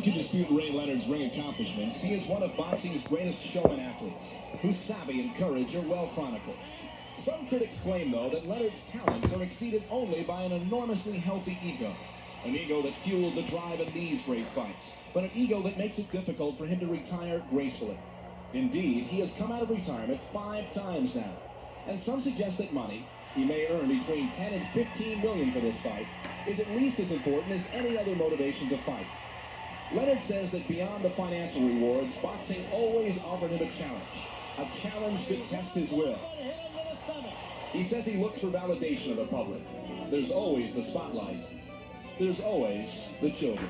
can dispute Ray Leonard's ring accomplishments, he is one of boxing's greatest showman athletes, whose savvy and courage are well chronicled. Some critics claim, though, that Leonard's talents are exceeded only by an enormously healthy ego. An ego that fueled the drive in these great fights, but an ego that makes it difficult for him to retire gracefully. Indeed, he has come out of retirement 5 times now. And some suggest that money, he may earn between $10 and $15 million for this fight, is at least as important as any other motivation to fight. Leonard says that beyond the financial rewards, boxing always offered him a challenge to test his will. He says he looks for validation of the public. There's always the spotlight. There's always the children.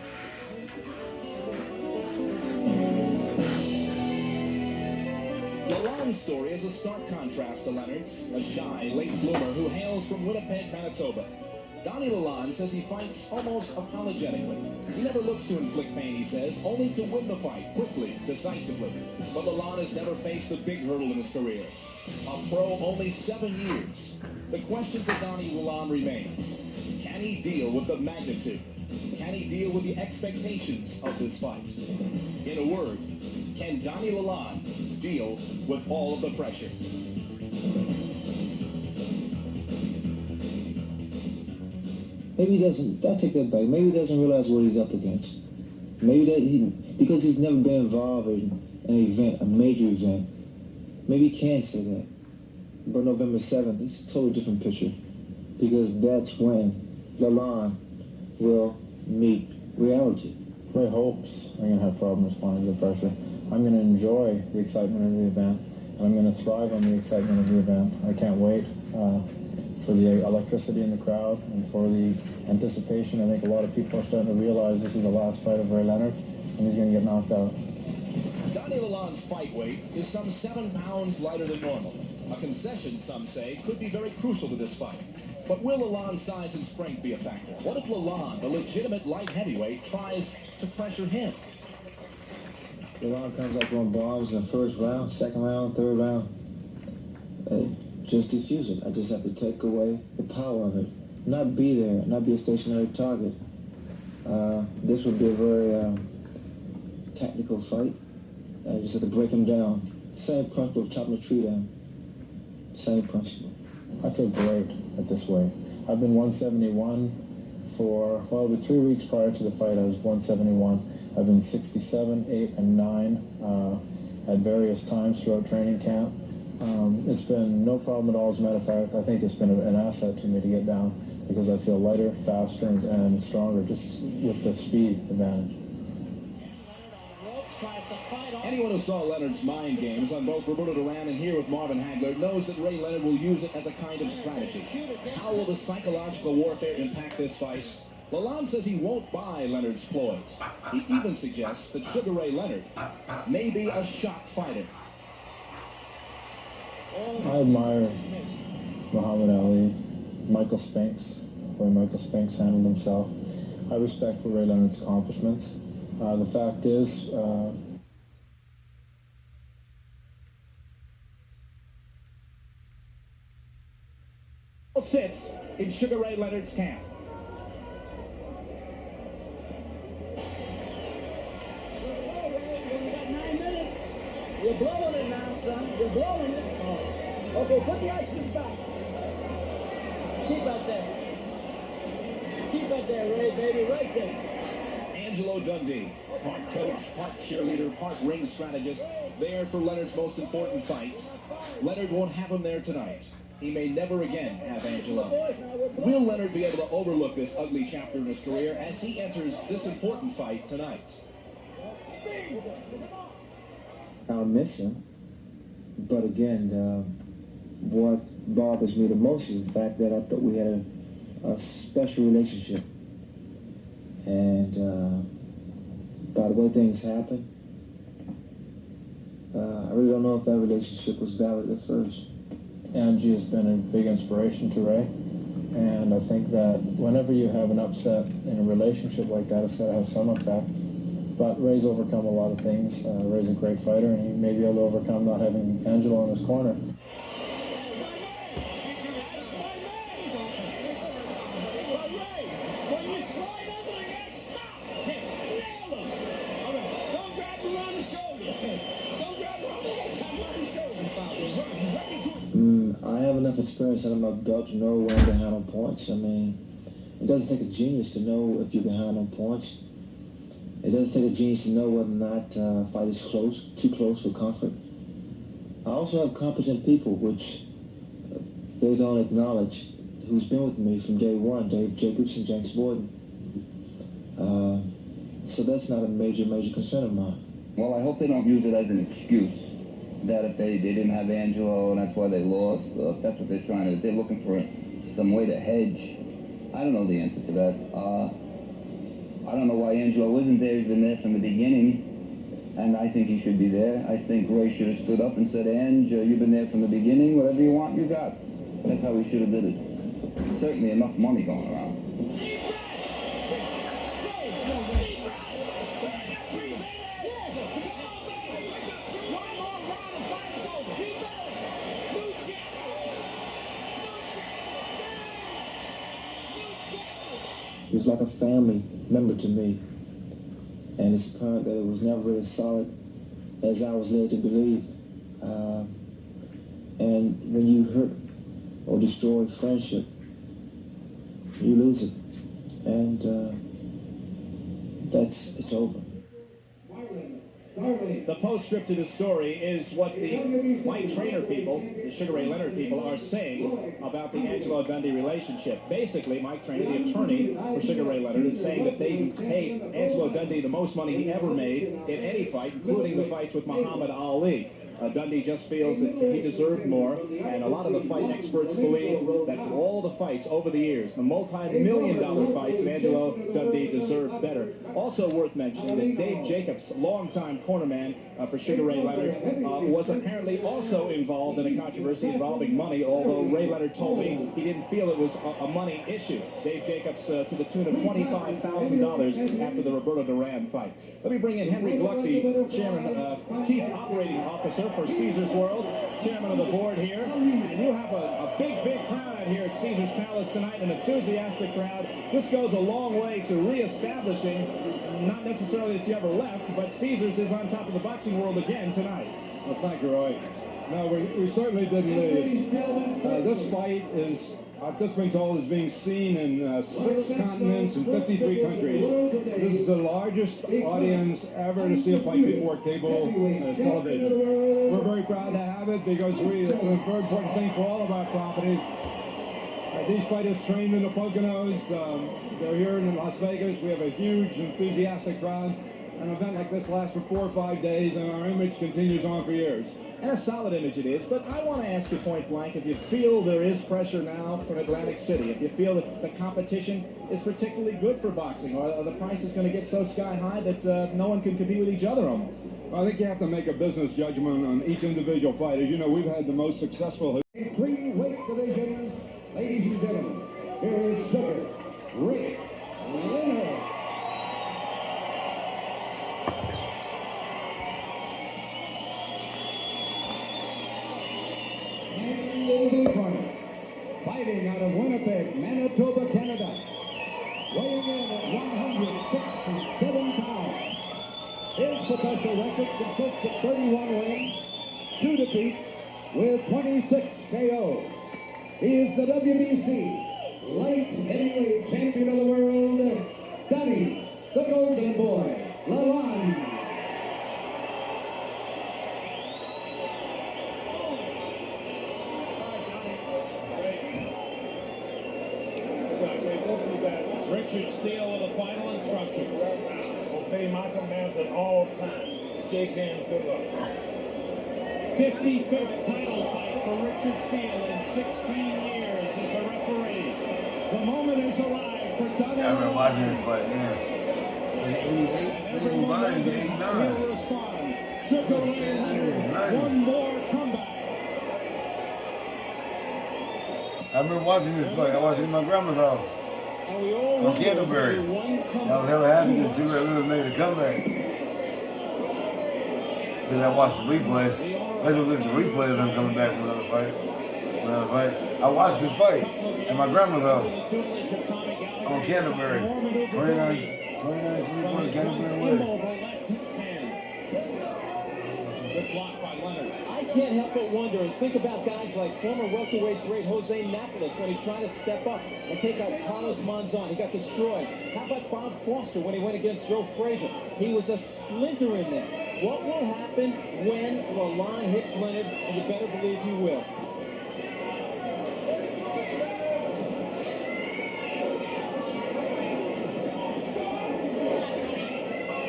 Lalonde's story is a stark contrast to Leonard's, a shy, late bloomer who hails from Winnipeg, Manitoba. Donnie Lalonde says he fights almost apologetically. He never looks to inflict pain, he says, only to win the fight quickly, decisively. But Lalonde has never faced a big hurdle in his career. A pro only 7 years. The question for Donnie Lalonde remains. Can he deal with the magnitude? Can he deal with the expectations of this fight? In a word, can Donnie Lalonde deal with all of the pressure? Maybe he doesn't, I take that back, maybe he doesn't realize what he's up against. Maybe that because he's never been involved in an event, a major event. Maybe he can't say that. But November 7th, it's a totally different picture. Because that's when Lalonde will meet reality. Ray hopes I'm going to have problems responding to the pressure. I'm going to enjoy the excitement of the event, and I'm going to thrive on the excitement of the event. I can't wait for the electricity in the crowd and for the anticipation. I think a lot of people are starting to realize this is the last fight of Ray Leonard, and he's going to get knocked out. Donnie Lalonde's fight weight is some 7 pounds lighter than normal. A concession, some say, could be very crucial to this fight. But will Lalonde's size and strength be a factor? What if Lalonde, the legitimate light heavyweight, tries to pressure him? Lalonde comes up on bombs in the first round, second round, third round. Just defuse it. I just have to take away the power of it. Not be there, not be a stationary target. This would be a very tactical fight. I just have to break him down. Same principle of chopping the tree down. Same principle. I feel great at this weight. I've been 171 for, well, the 3 weeks prior to the fight, I was 171. I've been 67, 8, and 9 at various times throughout training camp. It's been no problem at all. As a matter of fact, I think it's been an asset to me to get down because I feel lighter, faster, and stronger just with the speed advantage. Anyone who saw Leonard's mind games on both Roberto Duran and here with Marvin Hagler knows that Ray Leonard will use it as a kind of strategy. How will the psychological warfare impact this fight? Lalonde says he won't buy Leonard's ploys. He even suggests that Sugar Ray Leonard may be a shock fighter. I admire Muhammad Ali, Michael Spinks, the way Michael Spinks handled himself. I respect Ray Leonard's accomplishments. The fact is, sits in Sugar Ray Leonard's camp. You're blowing it now, son. You're blowing it. Oh. Okay, put the ice back. Keep out there. Keep out there, Ray, baby, right there. Angelo Dundee, part coach, part cheerleader, part ring strategist, there for Leonard's most important fights. Leonard won't have him there tonight. He may never again have Angelo. Will Leonard be able to overlook this ugly chapter in his career as he enters this important fight tonight? I'll miss him. But again, what bothers me the most is the fact that I thought we had a special relationship. And by the way things happen, I really don't know if that relationship was valid at first. Angie has been a big inspiration to Ray, and I think that whenever you have an upset in a relationship like that, it's got to have some effect. But Ray's overcome a lot of things. Ray's a great fighter, and he may be able to overcome not having Angelo in his corner. experience under my belt to know when to handle points. I mean, it doesn't take a genius to know if you can handle points. It doesn't take a genius to know whether or not a fight is close, too close for comfort. I also have competent people, which they don't acknowledge, who's been with me from day one, Dave Jacobs and James Borden. So that's not a major concern of mine. Well, I hope they don't use it as an excuse that if they didn't have Angelo and that's why they lost, if that's what they're trying to, they're looking for some way to hedge. I don't know the answer to that. I don't know why Angelo isn't there. He's been there from the beginning, and I think he should be there. I think Ray should have stood up and said, Ange, you've been there from the beginning. Whatever you want, you got. That's how he should have did it. Certainly enough money going around. He was like a family member to me, and it's apparent that it was never as solid as I was led to believe. And when you hurt or destroy friendship, you lose it, and it's over. The postscript to the story is what the Mike Trainer people, the Sugar Ray Leonard people, are saying about the Angelo Dundee relationship. Basically, Mike Trainer, the attorney for Sugar Ray Leonard, is saying that they paid Angelo Dundee the most money he ever made in any fight, including the fights with Muhammad Ali. Dundee just feels that he deserved more, and a lot of the fight experts believe that for all the fights over the years, the multi-million-dollar fights, Angelo Dundee deserved better. Also worth mentioning that Dave Jacobs, longtime cornerman for Sugar Ray Leonard, was apparently also involved in a controversy involving money, although Ray Leonard told me he didn't feel it was a money issue. Dave Jacobs to the tune of $25,000 after the Roberto Duran fight. Let me bring in Henry Gluck, the chairman, chief operating officer for Caesars World, chairman of the board here. And you have a big crowd out here at Caesars Palace tonight, an enthusiastic crowd. This goes a long way to reestablishing, not necessarily that you ever left, but Caesars is on top of the boxing world again tonight. Well, thank you, Roy. No, we certainly didn't leave. This fight is, I've just been told, is being seen in 6 continents and 53 countries. This is the largest audience ever to see a fight before cable television. We're very proud to have it because it's a very important thing for all of our properties. These fighters trained in the Poconos. They're here in Las Vegas. We have a huge, enthusiastic crowd. An event like this lasts for 4 or 5 days, and our image continues on for years. And a solid image it is, but I want to ask you point blank, if you feel there is pressure now from Atlantic City, if you feel that the competition is particularly good for boxing, or the price is going to get so sky high that no one can compete with each other almost. I think you have to make a business judgment on each individual fight. As you know, we've had the most successful... In 3 weight divisions, ladies and gentlemen, here is Sugar Ray Leonard. Fighting out of Winnipeg, Manitoba, Canada, weighing in at 167 pounds. His professional record consists of 31 wins, 2 defeats, with 26 KOs. He is the WBC light heavyweight champion of the world, Donnie, the Golden Boy, Lawan. Richard Steele with the final instructions. Obey my commands at all times. Shake hands, good luck. 55th title fight for Richard Steele in 16 years as a referee. The moment has arrived for Donnie. I remember watching this fight, man. In 88, we didn't buy it in 89. He'll respond. Sugar Ray, one more comeback. I remember watching this fight. I watched it in my grandma's house. On Canterbury. I was hella happy because Sugar Ray Leonard made a comeback. Because I watched the replay. Let's listen to the replay of him coming back from another fight. I watched this fight at my grandma's house on Canterbury. 24 Canterbury Way. Good block by Leonard. I can't help but wonder and think about guys like former welterweight great Jose Napoles when he tried to step up and take out Carlos Monzon. He got destroyed. How about Bob Foster when he went against Joe Frazier? He was a splinter in there. What will happen when Lalonde hits Leonard? And you better believe he will.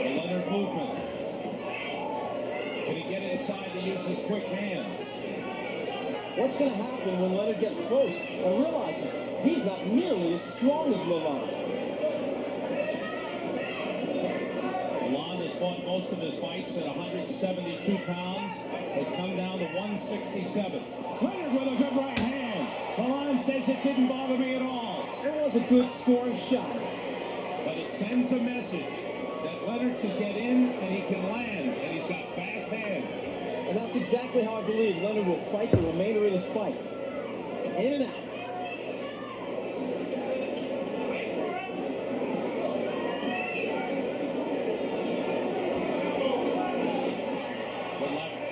The Leonard movement. Can he get inside to use his quick hands? What's going to happen when Leonard gets close and realizes he's not nearly as strong as Lalonde? Lalonde has fought most of his fights at 172 pounds, has come down to 167. Leonard with a good right hand. Lalonde says it didn't bother me at all. It was a good scoring shot. But it sends a message that Leonard can get in and he can land, and he's got fast hands. And that's exactly how I believe Leonard will fight the remainder of this fight. In and out.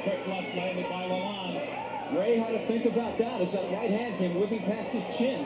Quick left landed by Lalonde. Ray had to think about that as that right hand came whizzing past his chin.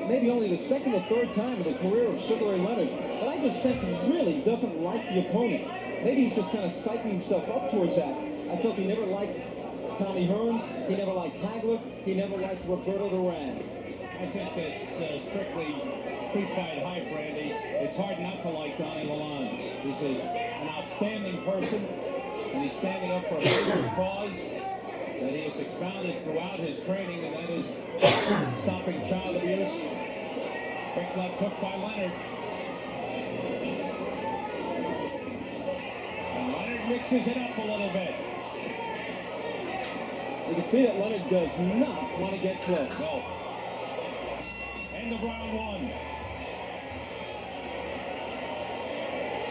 Maybe only the second or third time in the career of Sugar Ray Leonard, but I just sense he really doesn't like the opponent. Maybe he's just kind of psyching himself up towards that. I felt he never liked Tommy Hearns, he never liked Hagler, he never liked Roberto Duran. I think that's strictly pre-fight hype, Randy. It's hard not to like Donnie Lalonde. He's an outstanding person, and he's standing up for a good cause that he has expounded throughout his training, and that is stopping child abuse. Quick left hook by Leonard. And Leonard mixes it up a little bit. You can see that Leonard does not want to get close. No. End of round one.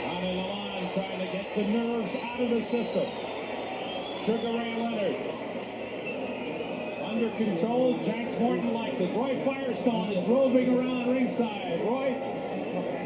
Donnie Lalonde trying to get the nerves out of the system. Sugar Ray Leonard. Under control, Jax Morton liked it. Roy Firestone is roving around ringside. Roy?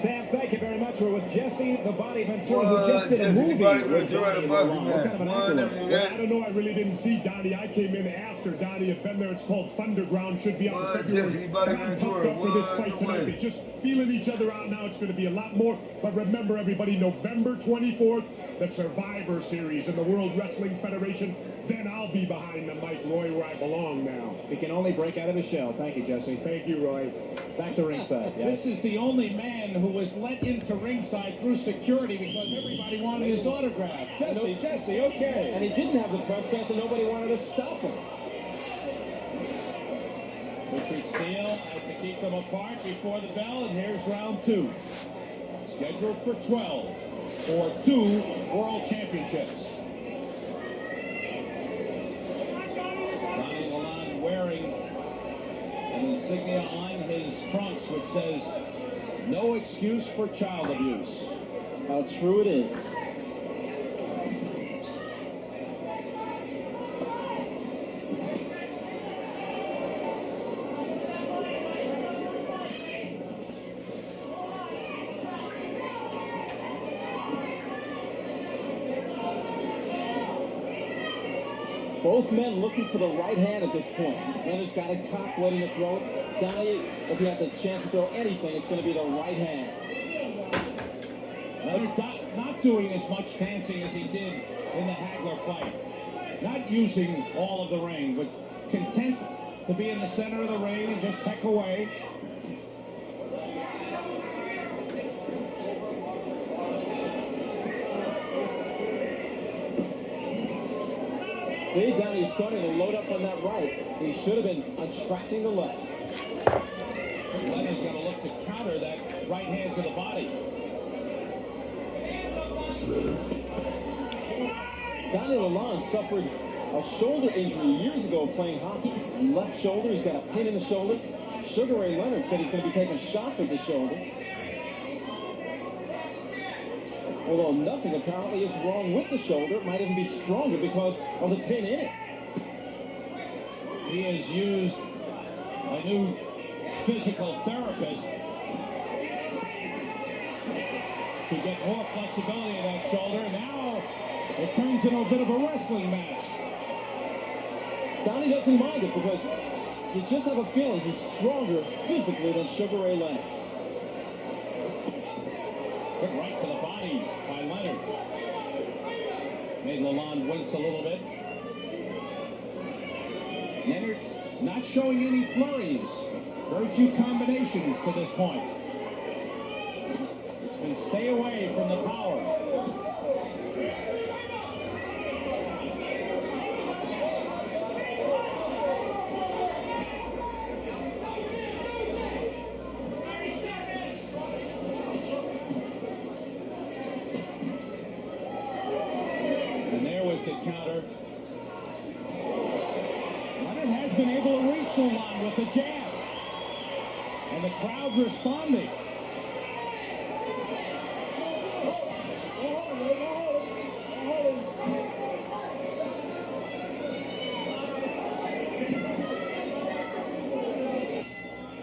Sam, thank you very much. We're with Jesse, the Body Ventura, who just did a movie. Body Ventura, the boxing match. I don't know. I really didn't see Donnie. I came in after Donnie had been there. It's called Thunderground. Should be on February. Jesse, Body Ventura, for this fight tonight. They're just feeling each other out now. It's going to be a lot more. But remember, everybody, November 24th, the Survivor Series in the World Wrestling Federation. Then I'll be behind the mic, Roy, where I belong now. He can only break out of his shell. Thank you, Jesse. Thank you, Roy. Back to ringside. Yes. This is the only man who was let into ringside through security because everybody wanted his autograph. Jesse, okay. And he didn't have the press pass, and nobody wanted to stop him. Richard Steele has to keep them apart before the bell, and here's round two. Scheduled for 12 for 2 world championships. Donnie Lalonde wearing an insignia on his trunks which says, "No excuse for child abuse." How true it is. Both men looking for the right hand at this point. Leonard's got a cock waiting to throw it. Donnie, if he has a chance to throw anything, it's going to be the right hand. Leonard not doing as much dancing as he did in the Hagler fight. Not using all of the ring, but content to be in the center of the ring and just peck away. See, Donnie's starting to load up on that right. He should have been attracting the left. Leonard's got to look to counter that right hand to the body. Donnie Lalonde suffered a shoulder injury years ago playing hockey. Left shoulder, he's got a pin in the shoulder. Sugar Ray Leonard said he's going to be taking shots at the shoulder. Although nothing apparently is wrong with the shoulder. It might even be stronger because of the pin in it. He has used a new physical therapist to get more flexibility in that shoulder. Now it turns into a bit of a wrestling match. Donnie doesn't mind it because you just have a feeling he's stronger physically than Sugar Ray Leonard. Good right to the body by Leonard. Made Lalonde wince a little bit. Leonard not showing any flurries. Very few combinations to this point. It's been stay away from the power. And there was the counter. Leonard has been able to reach Lalonde with the jab. And the crowd responding.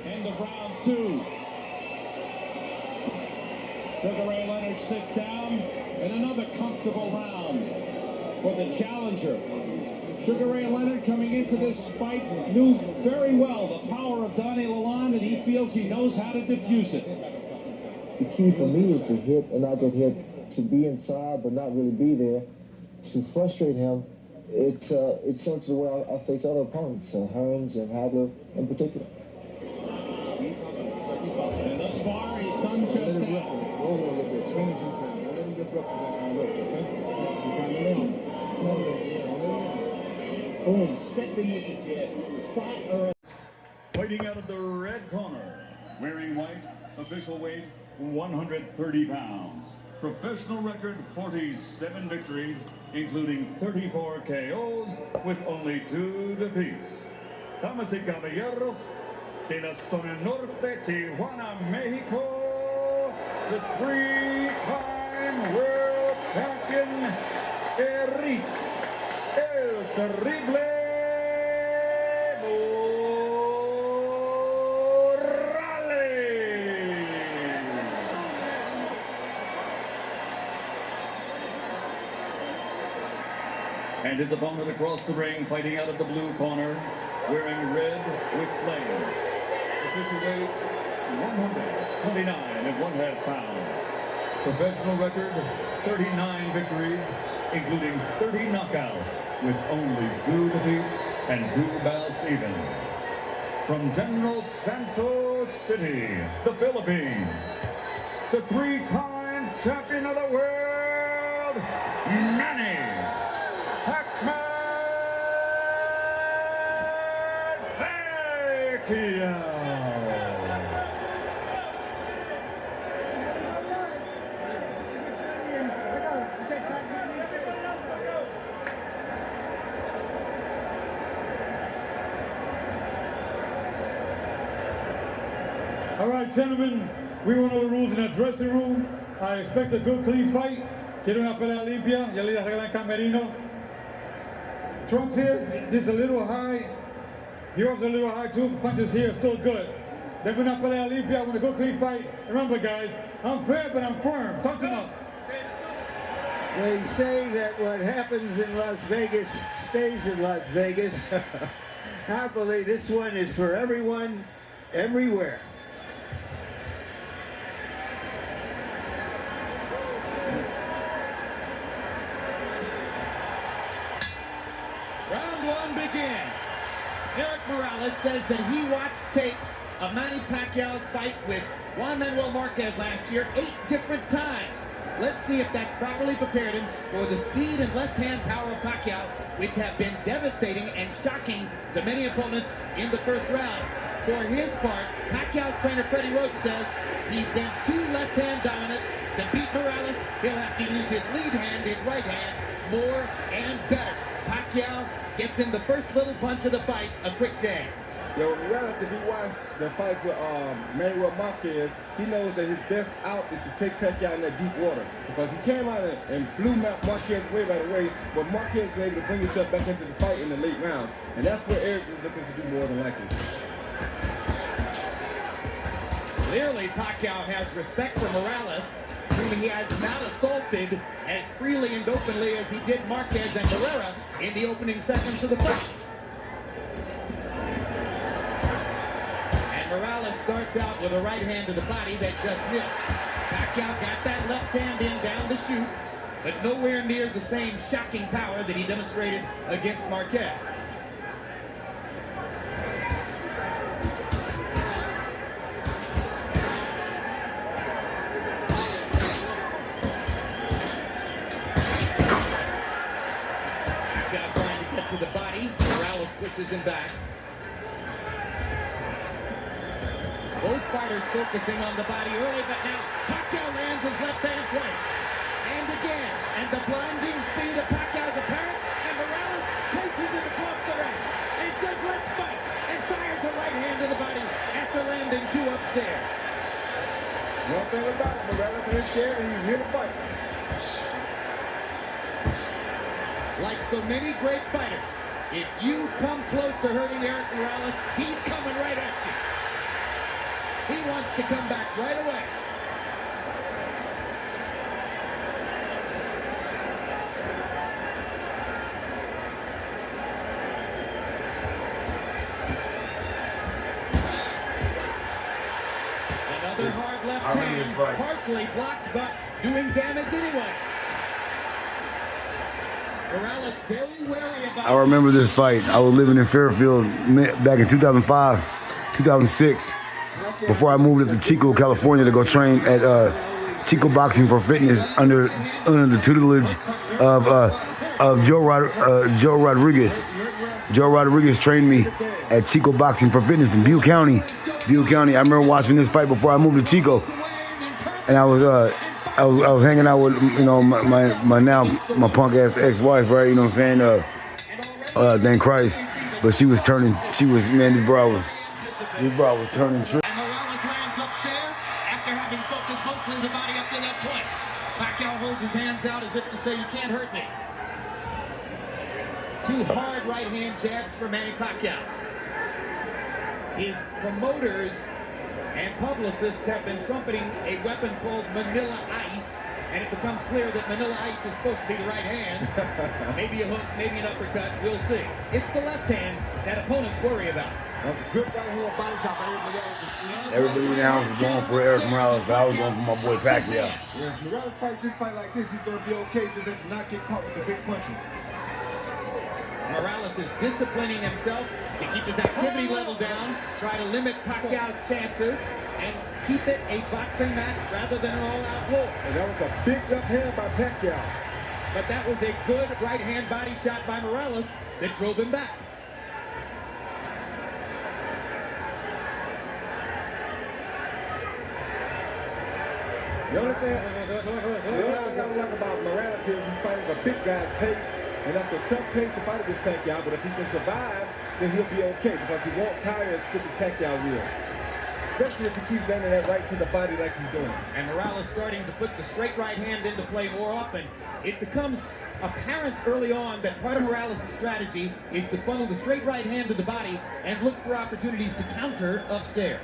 End of round 2. Sugar Ray Leonard sits down in another comfortable round for the challenger. Sugar Ray Leonard coming into this fight knew very well the power of Donnie Lalonde, and he feels he knows how to diffuse it. The key for me is to hit and not get hit, to be inside but not really be there, to frustrate him. It's similar to the way I face other opponents, Hearns and Hadler in particular. And thus far, he's done just that. Boom, stepping with the jab. Spot or Fighting out of the red corner, wearing white, official weight 130 pounds. Professional record 47 victories, including 34 KOs with only 2 defeats. Damas y caballeros, de la zona norte, Tijuana, Mexico, the 3-time world champion, Eric El Terrible and his opponent across the ring, fighting out of the blue corner, wearing red with flames. Official weight 129.5 pounds. Professional record 39 victories, including 30 knockouts, with only 2 defeats and 2 bouts even. From General Santos City, the Philippines, the 3-time champion of the world, Manny Pacquiao. All right, gentlemen, we went over the rules in the dressing room. I expect a good, clean fight. Quiero una pelea limpia. Ya le arreglan camerino. Trunks here, this is a little high. Yours a little high too. Punches here, still good. Then una pelea limpia. I want a good, clean fight. Remember, guys, I'm fair, but I'm firm. Talk to them. They say that what happens in Las Vegas stays in Las Vegas. Happily, this one is for everyone, everywhere. Round 1 begins. Eric Morales says that he watched tapes of Manny Pacquiao's fight with Juan Manuel Marquez last year 8 different times. Let's see if that's properly prepared him for the speed and left-hand power of Pacquiao, which have been devastating and shocking to many opponents in the first round. For his part, Pacquiao's trainer Freddie Roach says he's been too left-hand dominant. To beat Morales, he'll have to use his lead hand, his right hand, more and better. Pacquiao Pacquiao gets in the first little punch of the fight, a quick jab. Yo, Morales, if you watch the fights with Manuel Marquez, he knows that his best out is to take Pacquiao in that deep water. Because he came out and blew Marquez away right away, but Marquez was able to bring himself back into the fight in the late rounds. And that's where Eric is looking to do more than likely. Clearly, Pacquiao has respect for Morales, proving he has not assaulted as freely and openly as he did Marquez and Barrera in the opening seconds of the fight. Morales starts out with a right hand to the body that just missed. Pacquiao got that left hand in down the chute, but nowhere near the same shocking power that he demonstrated against Marquez. Pacquiao trying to get to the body. Morales pushes him back. Both fighters focusing on the body early, but now Pacquiao lands his left hand twice. And again, and the blinding speed of Pacquiao is apparent, and Morales chases him across the ring and says, let's fight, and fires a right hand to the body after landing two upstairs. One thing about it, Morales ain't scared and he's here to fight. Like so many great fighters, if you come close to hurting Eric Morales, he's coming right at you. He wants to come back right away. Another hard left hand, partially blocked, but doing damage anyway. Morales very wary about. I remember this fight. I was living in Fairfield back in 2005, 2006. Before I moved to Chico, California to go train at Chico Boxing for Fitness under the tutelage of Joe Rodriguez. Joe Rodriguez trained me at Chico Boxing for Fitness in Butte County. I remember watching this fight before I moved to Chico, and I was hanging out with my punk ass ex-wife, right? You know what I'm saying? Thank Christ, but she was turning this bra was turning true. The body up to that point. Pacquiao holds his hands out as if to say, you can't hurt me. Two hard right hand jabs for Manny Pacquiao. His promoters and publicists have been trumpeting a weapon called Manila Ice, and it becomes clear that Manila Ice is supposed to be the right hand. Maybe a hook, maybe an uppercut, we'll see. It's the left hand that opponents worry about. That's a good right hand body shot by Eric Morales. Everybody now is going for Eric Morales, but I was going for my boy Pacquiao. If Morales fights this fight like this, he's going to be okay, just as not get caught with the big punches. Morales is disciplining himself to keep his activity level down, try to limit Pacquiao's chances, and keep it a boxing match rather than an all-out war. And that was a big left hand by Pacquiao. But that was a good right-hand body shot by Morales that drove him back. The only thing I like about Morales here is he's fighting a big guy's pace, and that's a tough pace to fight against Pacquiao, but if he can survive, then he'll be okay, because he won't tire as quick as Pacquiao will. Especially if he keeps landing that right to the body like he's doing. And Morales starting to put the straight right hand into play more often. It becomes apparent early on that part of Morales' strategy is to funnel the straight right hand to the body and look for opportunities to counter upstairs.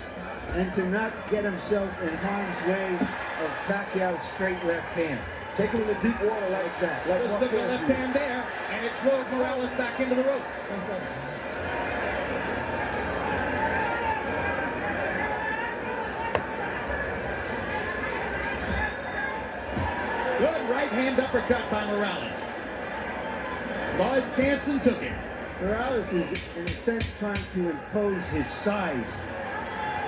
And to not get himself in harm's way of Pacquiao's straight left hand. Take him in the deep water like that. Like Just took the left hand there, and it drove Morales back into the ropes. Good right hand uppercut by Morales. Saw his chance and took it. Morales is, in a sense, trying to impose his size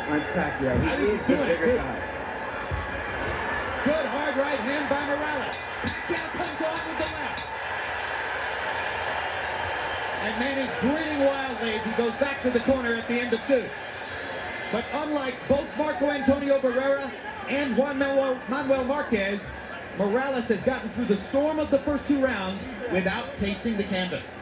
on Pacquiao. He is the bigger guy. Good hard right hand by Morales. Pacquiao comes on with the left. And Manny grinning wildly as he goes back to the corner at the end of two. But unlike both Marco Antonio Barrera and Juan Manuel Marquez, Morales has gotten through the storm of the first two rounds without tasting the canvas.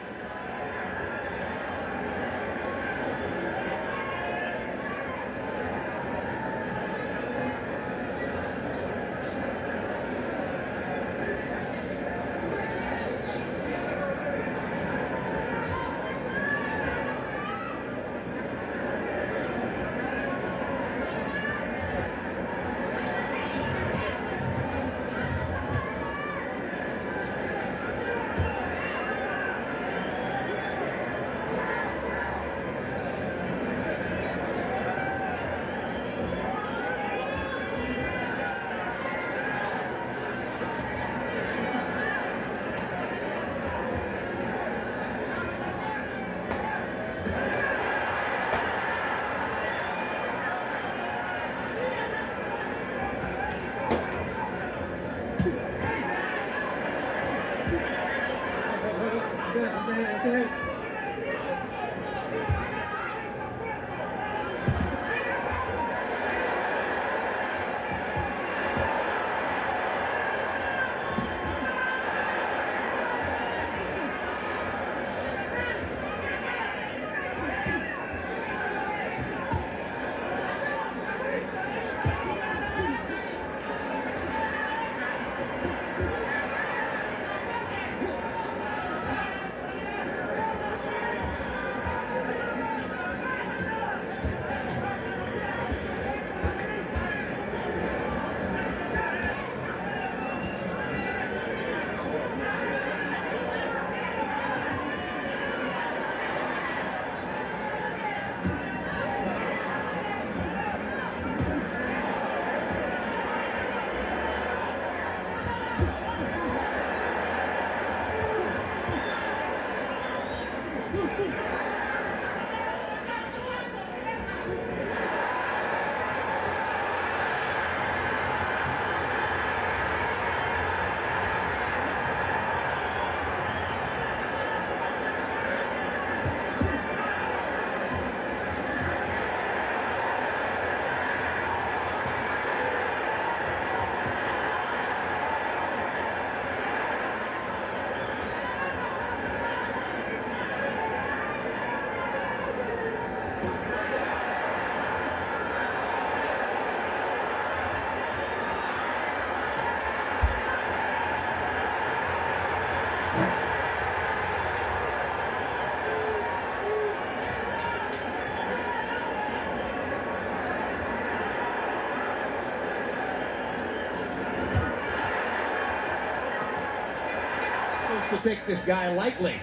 to take this guy lightly.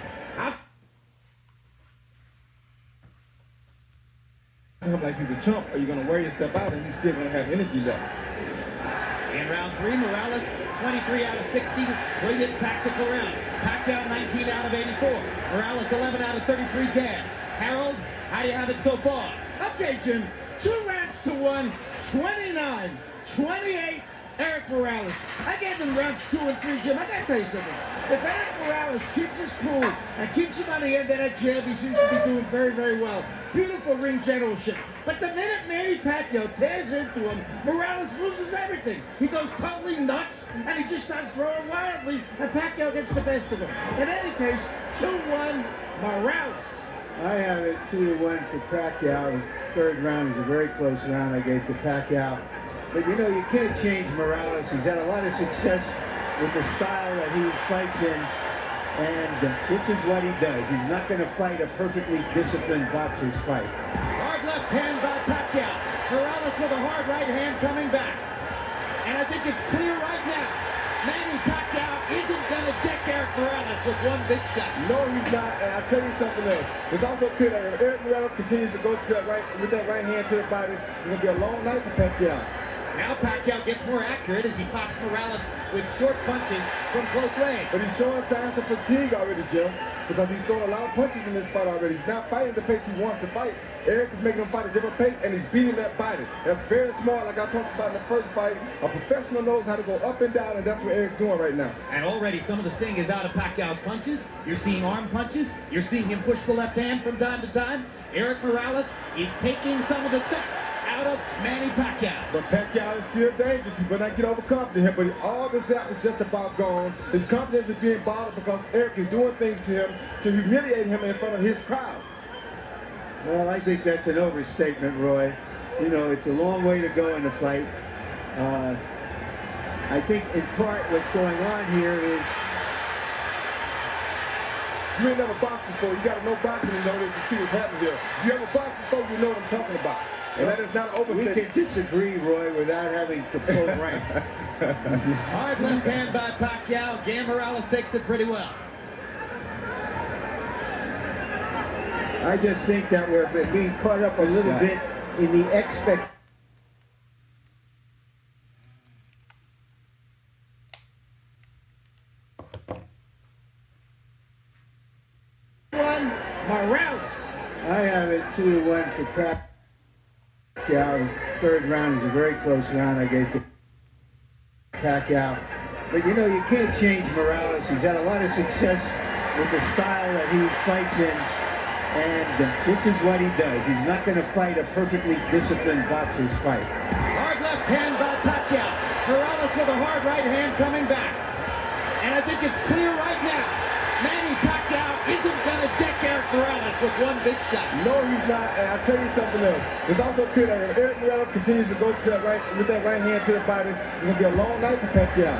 Like he's a chump, or you're going to wear yourself out and he's still going to have energy left. In round 3, Morales, 23 out of 60. Brilliant tactical round. Pacquiao, 19 out of 84. Morales, 11 out of 33 jabs. Harold, how do you have it so far? Okay, Jim. 2 rounds to 1. 29-28. Eric Morales. I gave him rounds 2 and 3, Jim. I got to tell you something. If Eric Morales keeps his cool and keeps him on the end of that jab, he seems to be doing very, very well. Beautiful ring generalship. But the minute Manny Pacquiao tears into him, Morales loses everything. He goes totally nuts, and he just starts throwing wildly, and Pacquiao gets the best of him. In any case, 2-1, Morales. I have it 2-1 for Pacquiao. The third round is a very close round I gave to Pacquiao. But you know, you can't change Morales. He's had a lot of success with the style that he fights in. And this is what he does. He's not going to fight a perfectly disciplined boxer's fight. Hard left hand by Pacquiao. Morales with a hard right hand coming back. And I think it's clear right now, Manny Pacquiao isn't going to deck Eric Morales with one big shot. No, he's not. And I'll tell you something else. It's also clear that if Eric Morales continues to go to that with that right hand to the body, it's going to be a long night for Pacquiao. Now Pacquiao gets more accurate as he pops Morales with short punches from close range. But he's showing signs of fatigue already, Jim, because he's throwing a lot of punches in this fight already. He's not fighting the pace he wants to fight. Eric is making him fight a different pace, and he's beating that body. That's very smart, like I talked about in the first fight. A professional knows how to go up and down, and that's what Eric's doing right now. And already some of the sting is out of Pacquiao's punches. You're seeing arm punches. You're seeing him push the left hand from time to time. Eric Morales is taking some of the set out of Manny Pacquiao. But Pacquiao is still dangerous. He better not get overconfident here, but all this out was just about gone. His confidence is being bothered because Eric is doing things to him to humiliate him in front of his crowd. Well, I think that's an overstatement, Roy. You know, it's a long way to go in the fight. I think in part what's going on here is you ain't never boxed before. You got to know boxing in order to see what's happening here. You ever boxed before, you know what I'm talking about. And that is not an overstatement. We can disagree, Roy, without having to pull rank. Hard left hand by Pacquiao. Gan Morales takes it pretty well. I just think that we're being caught up a little bit in the expectation. Morales. I have it 2-1 for Pacquiao. The third round is a very close round I gave to Pacquiao. But you know, you can't change Morales. He's had a lot of success with the style that he fights in. And this is what he does. He's not going to fight a perfectly disciplined boxer's fight. Hard left hand by Pacquiao. Morales with a hard right hand coming back. And I think it's clear right now, Manny Pacquiao isn't going to deck Eric Morales with one big shot. No, he's not. And I'll tell you something else. It's also clear that if Eric Morales continues to go to that with that right hand to the body, it's going to be a long night for Pacquiao.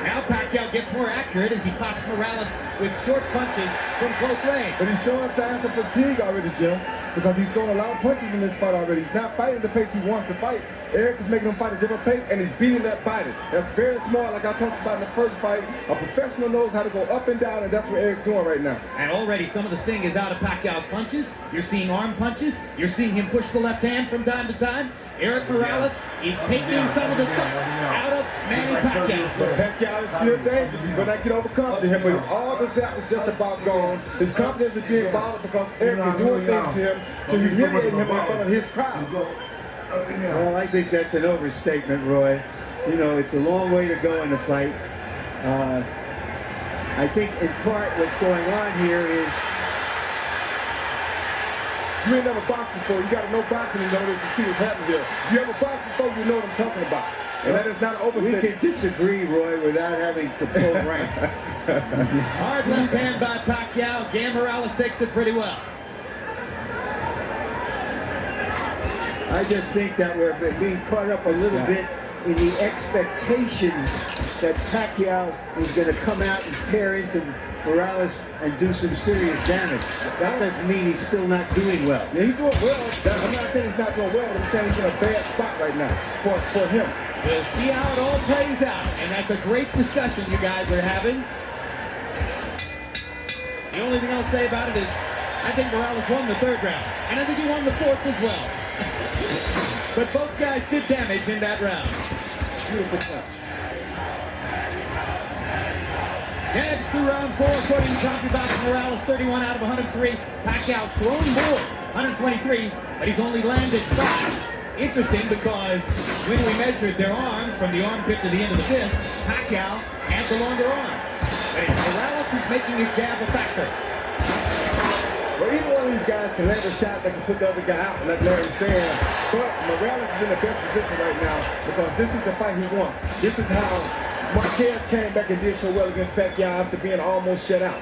Now Pacquiao gets more accurate as he pops Morales with short punches from close range. But he's showing signs of fatigue already, Jim, because he's throwing a lot of punches in this fight already. He's not fighting the pace he wants to fight. Eric is making him fight a different pace, and he's beating that body. That's very smart, like I talked about in the first fight. A professional knows how to go up and down, and that's what Eric's doing right now. And already some of the sting is out of Pacquiao's punches. You're seeing arm punches. You're seeing him push the left hand from time to time. Eric Morales is taking some of the set out of Manny Pacquiao. But Pacquiao is still dangerous. He better not get overconfident here, but all this out was just about gone. His confidence is being bothered because Eric is doing things to him to humiliate him in front of his crowd. Well, I think that's an overstatement, Roy. You know, it's a long way to go in the fight. I think in part what's going on here is you ain't never boxed before. You got to know boxing in order to see what's happening here. You ever boxed before, you know what I'm talking about. And that is not an overstatement. We can disagree, Roy, without having to pull rank. Hard left hand by Pacquiao. Gan Morales takes it pretty well. I just think that we're being caught up a little bit in the expectations that Pacquiao is going to come out and tear into Morales and do some serious damage. That doesn't mean he's still not doing well. Yeah, he's doing well. I'm not saying he's not doing well, but I'm saying he's in a bad spot right now for him. We'll see how it all plays out, and that's a great discussion you guys are having. The only thing I'll say about it is I think Morales won the third round, and I think he won the fourth as well. But both guys did damage in that round. Beautiful touch. Jabs through round 4, according to CompuBox. Morales 31 out of 103. Pacquiao's thrown more, 123, but he's only landed 5. Interesting because when we measured their arms from the armpit to the end of the fist, Pacquiao had the longer arms. But it's Morales who's making his jab a factor. Well, either one of these guys can land a shot that can put the other guy out, like Larry said. But Morales is in the best position right now because this is the fight he wants. This is how Marquez came back and did so well against Pacquiao after being almost shut out.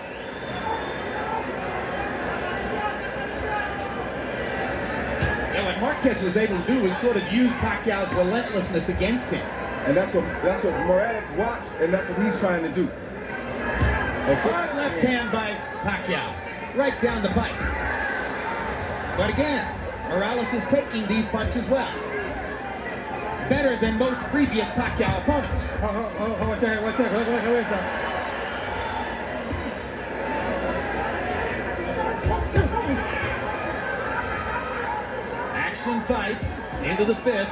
And what Marquez was able to do was sort of use Pacquiao's relentlessness against him. And that's what Morales watched, and that's what he's trying to do. Hard left hand by Pacquiao, right down the pipe. But again, Morales is taking these punches well. Better than most previous Pacquiao opponents. Action fight into the 5th.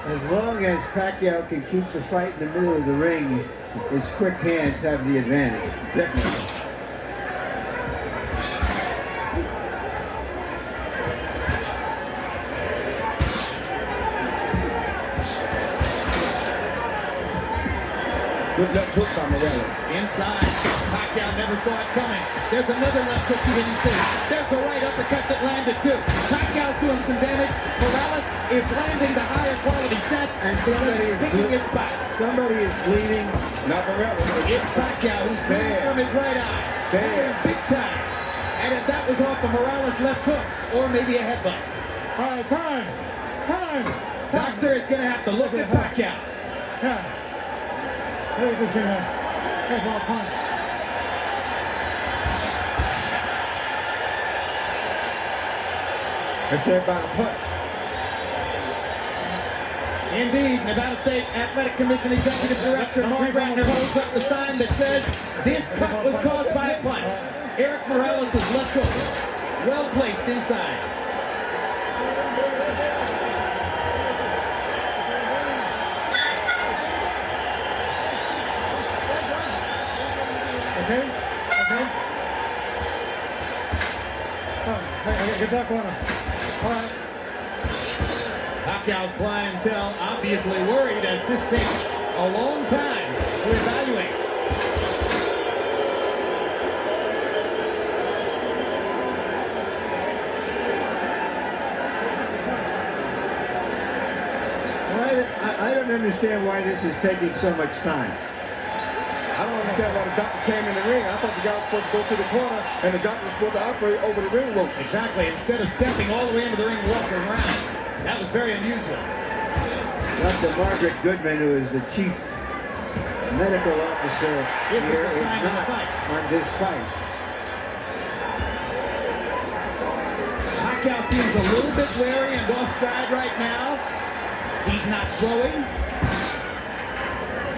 As long as Pacquiao can keep the fight in the middle of the ring, his quick hands have the advantage. Definitely. Good left hook by Morales. Inside. Pacquiao never saw it coming. There's another left hook you didn't see. There's a right uppercut that landed too. Pacquiao's doing some damage. Morales is landing the higher quality sets And somebody is picking its spot. Somebody is bleeding. Not Morales. It's Pacquiao who's bleeding from his right eye. Bad. Big time. And if that was off the Morales left hook, or maybe a headbutt. All right, time. Doctor is going to have to look at Pacquiao. Yeah. There's just been a headball punch. It's about a punch. Indeed, Nevada State Athletic Commission Executive Director Mark Ratner holds up the sign that says this cut was caused by a punch. Eric Morales is left hook, well placed inside. Okay. Oh, get that corner. All right. Pacquiao's clientele obviously worried as this takes a long time to evaluate. I don't understand why this is taking so much time. I don't understand why the doctor came in the ring. I thought the guy was supposed to go to the corner and the doctor was supposed to operate over the ring rope. Exactly, instead of stepping all the way into the ring and walking around. That was very unusual. Dr. Margaret Goodman, who is the chief medical officer here, is not on this fight. Pacquiao seems a little bit wary and off stride right now. He's not throwing.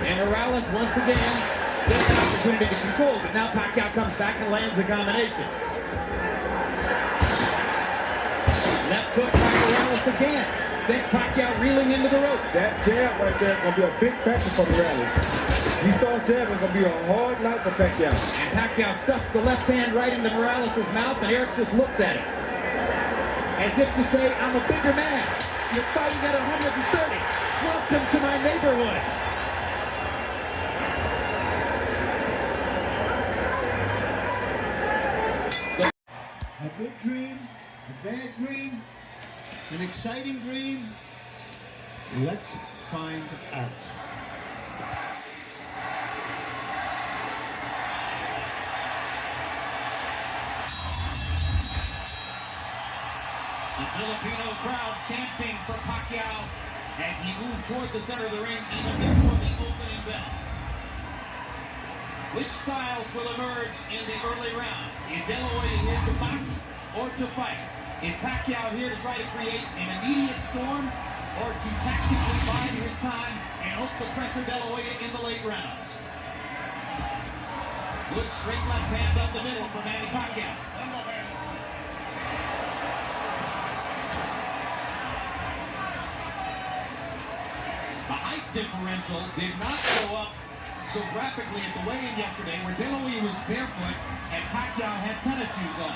And Morales once again gets an opportunity to control, but now Pacquiao comes back and lands a combination. Left hook by Morales again. Sent Pacquiao reeling into the ropes. That jab right there is going to be a big factor for Morales. He starts jabbing, it's going to be a hard night for Pacquiao. And Pacquiao stuffs the left hand right into Morales' mouth, and Eric just looks at it. As if to say, I'm a bigger man. You're fighting at 130. Welcome to my neighborhood. A good dream, a bad dream, an exciting dream. Let's find out. The Filipino crowd chanting for Pacquiao as he moved toward the center of the ring even before the opening bell. Which styles will emerge in the early rounds? Is De La Hoya here to box or to fight? Is Pacquiao here to try to create an immediate storm or to tactically bide his time and hope to pressure De La Hoya in the late rounds? Good straight left hand up the middle for Manny Pacquiao. The height differential did not go up so graphically at the weigh-in yesterday, where De La Hoya was barefoot and Pacquiao had tennis shoes on.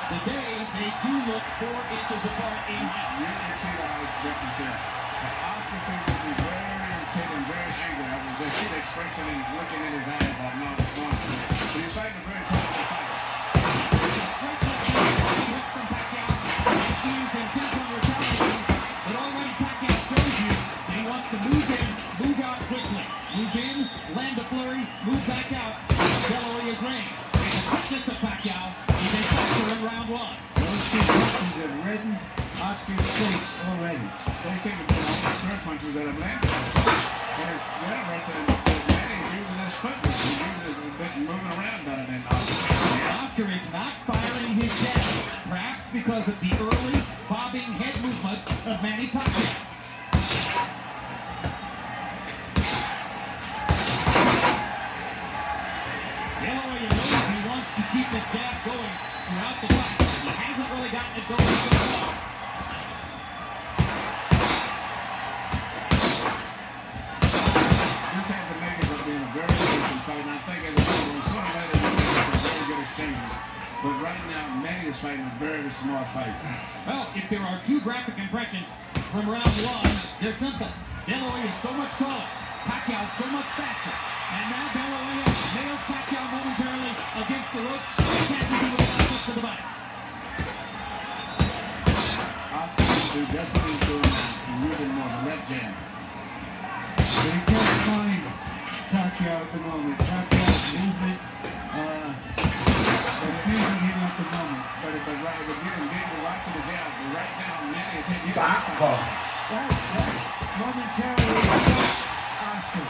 Today, they do look 4 inches apart in height. You can see the height difference here. Oscar seems to be very intent and very angry. I was just see the expression and looking in his eyes. I know what's going on. But he's fighting a very technical fight. It's a straight left hook from Pacquiao. He seems intent on retaliating, but already Pacquiao shows you that he wants to move in, move out quickly. Move in, land a flurry, move back out. De La Hoya's range. And the quickness of Pacquiao is a factor in round 1. Those two punches have reddened Oscar's face already. They seem to be all the third punches that have landed. There's one of us that Manny's using his foot. He's using his bit and moving around better than Oscar. And Oscar is not firing his jab, perhaps because of the early bobbing head movement of Manny Pacquiao. De La Hoya knows he wants to keep his jab going throughout the fight. He hasn't really gotten it going so far. This has the makings of being a very decent fight, and I think as a whole, we're sort of later in the very good exchanges. But right now, Manny is fighting a very smart fight. Well, if there are 2 graphic impressions from round 1, they're simple. De La Hoya is so much taller, Pacquiao so much faster. And now De La Hoya nails Pacquiao momentarily against the ropes. He can't do it without to the body. Oscar will do just what he's doing and using more the left jab. But he can't find Pacquiao at the moment. Pacquiao's movement, confusing him at the moment. But right, we're getting busy watching the jab. But right now, Manny is hitting his That momentarily helps Oscar.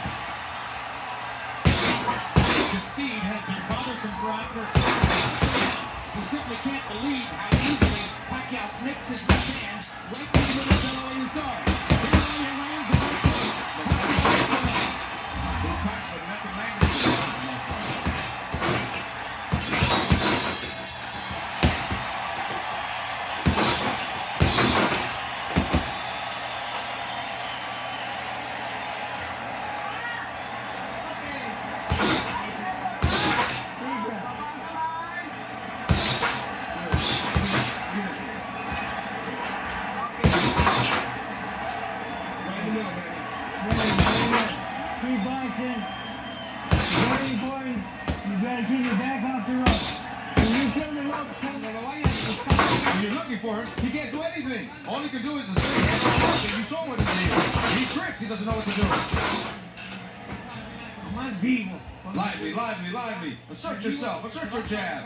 The speed has been bothersome for Oscar. You simply can't believe how easily Pacquiao snicks his left hand right through the middle of De La Hoya's guard. De La Hoya lands the right hook. He caught but nothing landed in this one. For him, he can't do anything. All he can do is a straight head. You saw what he did. He tricks. He doesn't know what to do. Lively, lively, lively. Assert yourself. Assert your jab.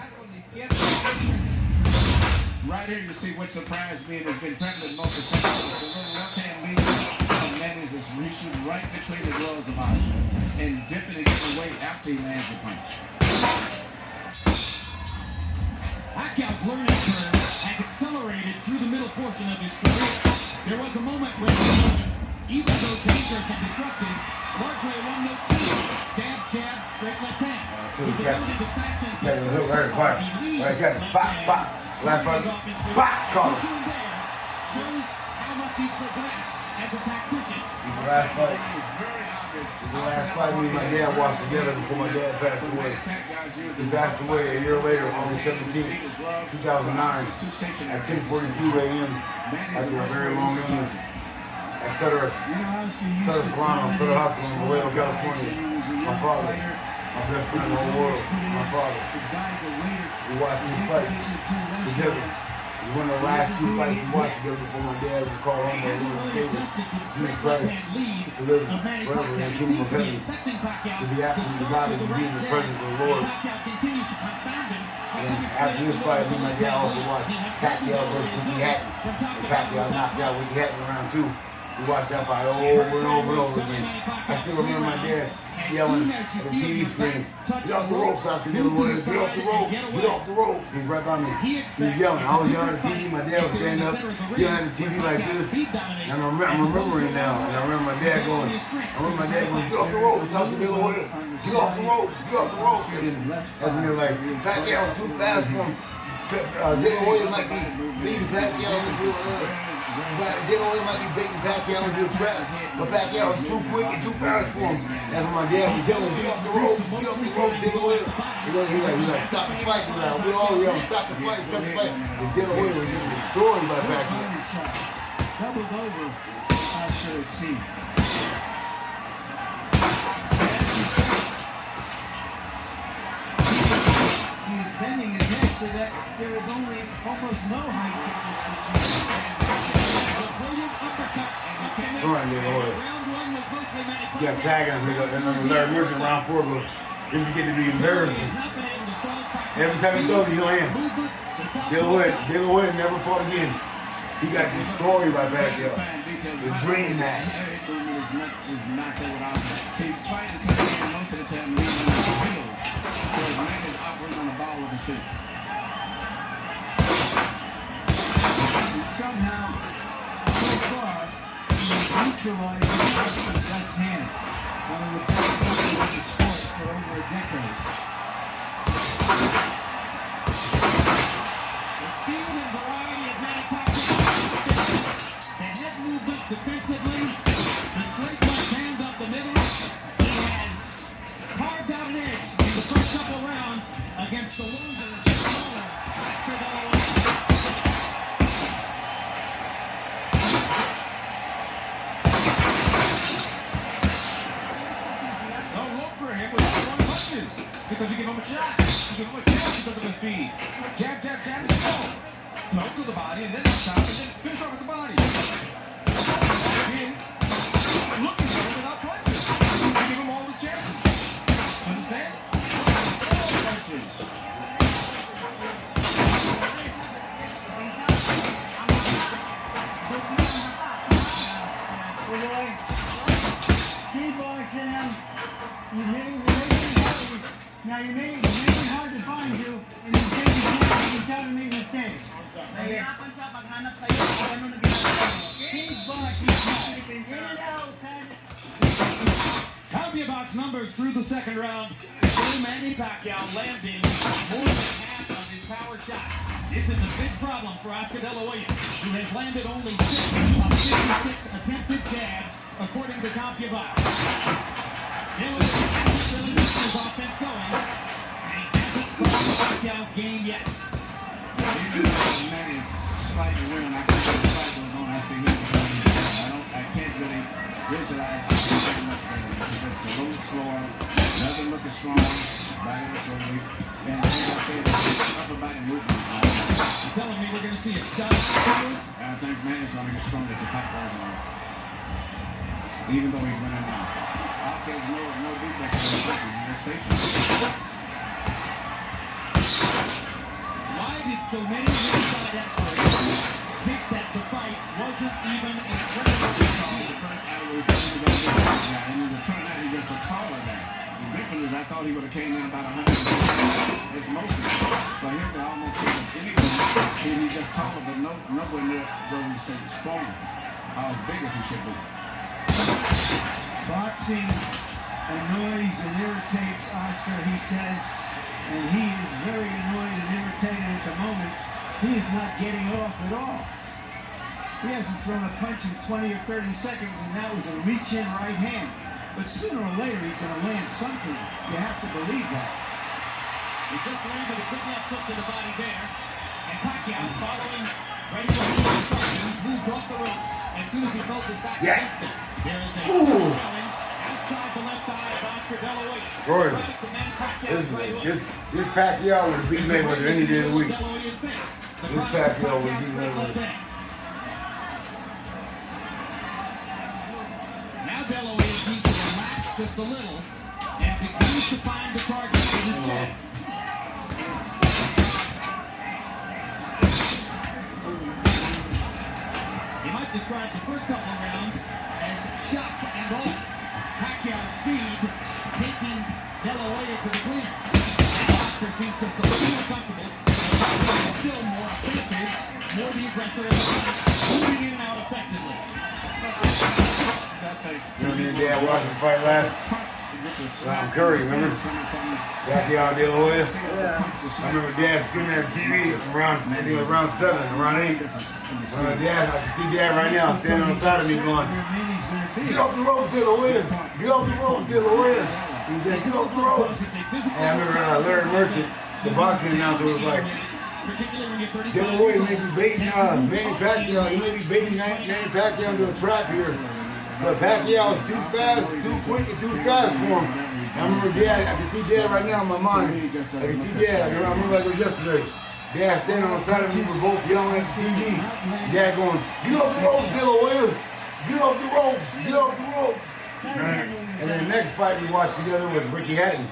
Right here, you see what surprised me and has been prevalent most effective. The little left hand lead of Manny's is reaching right between the gloves of Oscar and dipping and getting away after he lands the punch. Pacquiao's learning curve has accelerated through the middle portion of his career. There was a moment when he was, even though dangerous and destructive, largely a one-note team. Jab, jab, straight left hand. He's ability to fasten Yeah, the hook right, right. Right, catch it. Bop, bop. Last fight. Bop, call it. Shows how much he's progressed as a tactician. He's the last fight. It's the last fight me and my dad watched together before my dad passed away. He passed away a year later, August 17th, 2009, at 10:42 a.m. after a very long illness at Sutter Solano, Sutter Hospital in Vallejo, California. My father, my best friend in the whole world, my father. We watched this fight together. It was one of the last 2 fights we watched together before my dad was called home by the Lord and Savior, Jesus Christ, to live forever in the kingdom of heaven, to be absent to God and to be in the presence of the Lord. And after this fight, me and my dad also watched Pacquiao versus Ricky Hatton. And Pacquiao knocked out Ricky Hatton in round 2. We watched that fight over and over and over again. I still remember my dad yelling at the TV screen, "Get off the ropes, Oscar De La Hoya, get off the ropes, get off the ropes." He's right by me. He was yelling. I was yelling at the TV. My dad was standing up, yelling at the TV like this. And I'm remembering now. And I remember my dad going, "Get off the ropes, Oscar De La Hoya, get off the ropes, get off the ropes." And that's when they're like, Pacquiao's too fast for him. De La Hoya might be leading Pacquiao into De La Hoya might be baiting Pacquiao into a trap, but Pacquiao is too quick and too fast for him. That's when my dad was yelling, "Get off the ropes, De La Hoya." He's like, "Stop the fight." We all yelling, "Stop the fight, stop the fight." And De La Hoya was getting destroyed by Pacquiao. Doubled over, Oscar, it seemed. He's bending his head so that there is almost no height difference between. All right, De La Hoya. You got tagging him, nigga. And then Larry Merchant round 4 goes, "This is getting to be embarrassing." Every time he throws, he lands. De La Hoya never fought again. He got destroyed by Pacquiao. The dream match. Is not there without him. He's fighting most of the time leaving on his heels. So his man is operating on the ball of his feet. And somehow, so far, neutralizing Oscar's left hand. One of the best players in the sport for over a decade. The speed and variety of Manny Pacquiao. The head movement defensively. The straight left hand up the middle. He has carved out an edge in the first couple rounds against the longer, smaller Oscar De La Hoya. Because you give him a shot. You give him a chance because of his speed. Jab, jab, jab, and go. Throw to the body, and then on top, and then finish off with the body. Again, looking for him without punches. You give him all the chances. Understand? All punches. Now you made it hard to find you, and you say you tell me mistakes. Box numbers through the second round. Show Manny Pacquiao landing more than half of his power shots. This is a big problem for Oscar De La Hoya, who has landed only 6 of 56 attempted jabs, according to CompuBox. Really gets his offense going, and he hasn't solved Pacquiao's game yet. Manny's slightly winning. I can see the fight goes on. I see him. I can't really visualize how very much better. It's a little slower, doesn't look as strong, body was so weak, and as I say, the upper body movement. You're telling me we're going to see a shot? I think Manny's going to get stronger as the fight goes on, even though he's winning now. Oscar has no defense for the punches. He's just stationary. Why did so many inside experts think that the fight wasn't even incredible to see? The first hour we thought he was going to get this guy, and as it turned out, he gets a taller guy. The difference is I thought he would have came down about 100. It's mostly for him to almost get anything. He's just taller, but nowhere near where we say strong, as big as he should be. Boxing annoys and irritates Oscar, he says, and he is very annoyed and irritated at the moment. He is not getting off at all. He hasn't thrown a punch in 20 or 30 seconds, and that was a reach-in right hand. But sooner or later, he's going to land something. You have to believe that. He just landed a good left hook to the body there. And Pacquiao, following Ray Leonard instructions, moved off the ropes as soon as he felt his back against it. There is a showing outside the left eye of Oscar De La Hoya. Jordan, this Pacquiao would have beat Mayweather any day of the week. This Pacquiao would have beat Mayweather. Now De La Hoya needs to relax just a little and begins to find the target with his jab. He might describe the first couple of rounds dad watched the fight last. Curry, remember? Pacquiao De La Hoya. I remember Dad screaming at TV around 7, around 8. Dad, I can see Dad right now standing on the side of me going, "Get off the ropes, De La Hoya! Get off the ropes, De La Hoya!" He said, "Get off the ropes!" And I remember Larry Merchant, the boxing announcer, was like, "De La Hoya may be baiting Manny Pacquiao. He may be baiting Manny Pacquiao into a trap here. But Pacquiao is too fast, too quick, and too fast for him." And I remember Dad, I can see Dad right now in my mind. I can see Dad, I remember like it was yesterday. Dad standing on the side of me, we're both yelling at the TV. Dad going, "Get off the ropes, De La Hoya! Get off the ropes! Get off the ropes!" And then the next fight we watched together was Ricky Hatton.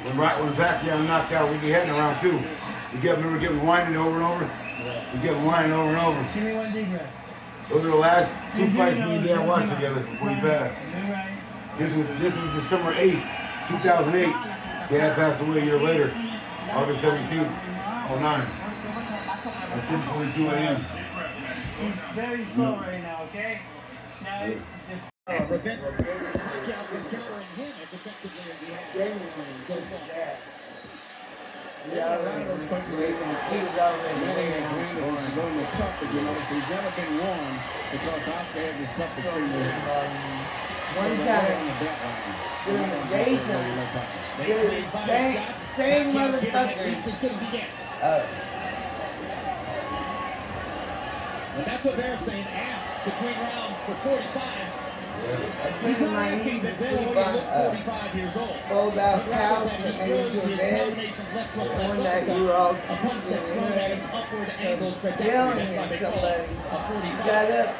When Pacquiao knocked out Ricky Hatton in round 2. We kept rewinding over and over. We kept rewinding over and over. Give me one deep breath. Those are the last 2 fights me and Dad watched together before he passed. This was December 8th, 2008. Dad passed away a year later, August 17th, 09. At 10:42 a.m. He's very slow right now, okay? Now, Prevent Pacquiao from countering him as effectively as he has so far. Manny has handled his own cup, but you notice he's never been warm because Oscar has his cup extremely high. one time during the daytime, same motherfuckers. And that's what they're saying. Asks between rounds for 45s. He's not asking that De La Hoya look 45 years old. Fold out couch and made you a bed. One that you were all a punch that's thrown at an upward angle trajectory. yelling That's why at they call somebody. it a 45. You got up.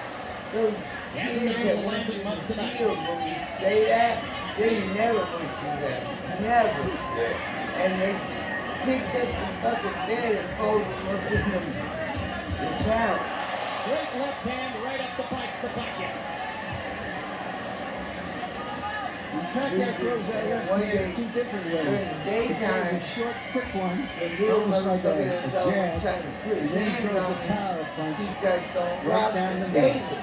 Those kids that went to the field, when we say that, they never went through that. Never. And they picked up the fucking bed and folded them up in the couch. Straight left hand right up the pipe for Pacquiao. Pacquiao throws that left hand two different ways. During the daytime, a short, quick one, almost like a jab, and then he throws a power punch. He starts throwing right down the middle.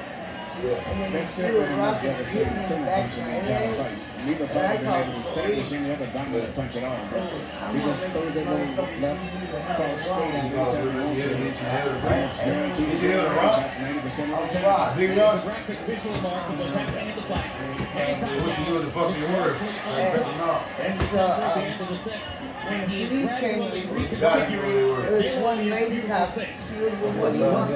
And then he threw a rock and hit him in the back of my head. Neither fighter been able to establish any other dominant punch at all. He just throws that little left cross straight at each other. Guaranteed to hit 90% of the time. Big There's rock. a graphic visual mark of what's happening in the fight. What you do with the fucking orders? And End of the sixth. And he is gradually reconfiguring. there was one lady cop. She was with what he wants.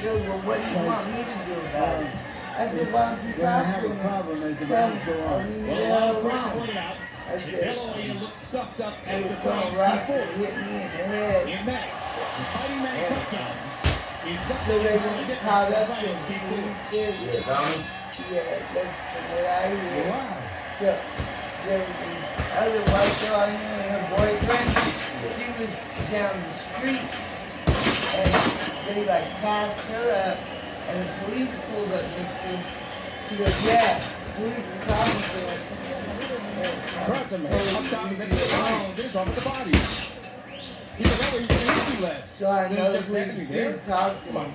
She was with what he want me to do about it. I said, why don't you talk to me? Well, I said, De La Hoya looked stuffed up he after was throwing throwing rocks and C4s hit me in the head. in May. Fighting Manny Pacquiao is So something they that's were caught up to fighting Steve me. Wood. Yeah, that's what I hear. So there was this other white girl I knew and her boyfriend. She was down the street and they like passed her up and the police pulled up next to her. She goes, yeah, police were talking to her. Press him, up top, and then this off the body. He was always going to hit you less. So I know the police did talk to him.